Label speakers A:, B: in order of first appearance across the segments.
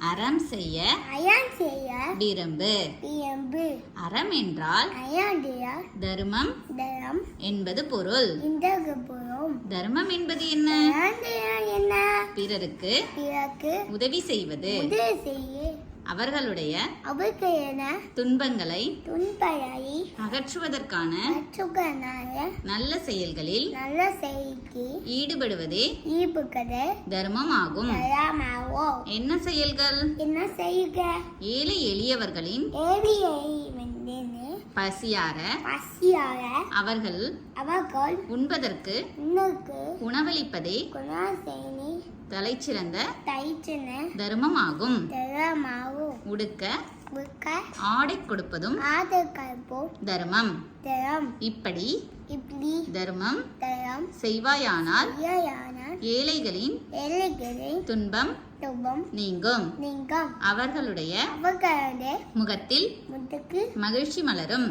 A: அறம் செய்ய விரும்பு. அறம் என்றால் தர்மம் என்பது பொருள். தர்மம் என்பது என்ன? பிறருக்கு உதவி செய்வது. அவர்களுடைய துன்பங்களை அகற்றுவதற்கான நல்ல செயல்களில் ஈடுபடுவதே தர்மம் ஆகும். என்ன செயல்கள்? ஏழை எளியவர்களின் பசியார அவர்கள் உண்பதற்கு உணவளிப்பதே தலைச்சிறந்த தர்மமாகும். உடுக்க ஆடை கொடுப்பதும் தர்மம். இப்படி தர்மம் செய்வாயானால் ஏழைகளின் துன்பம் நீங்கும். அவர்களுடைய முகத்தில் மகிழ்ச்சி மலரும்.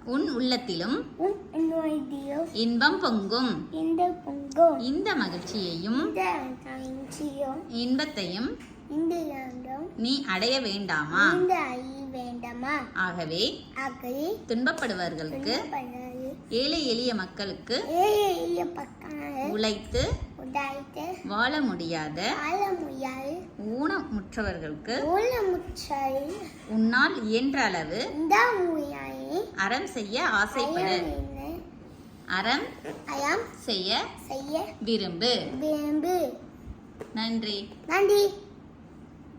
A: உன் உள்ளத்திலும் இன்பம் பொங்கும். இந்த மகிழ்ச்சியையும் இன்பத்தையும் நீ அடைய வேண்டாமா? ஆகவே துன்பப்படுபவர்களுக்கு ஏழை எளிய மக்களுக்கு உழைத்து வாழ முடியாத ஊனமுற்றவர்களுக்கு உன்னால் இயன்ற அளவு அறம் செய்ய ஆசைப்படு. அறம் செய்ய விரும்பு. நன்றி.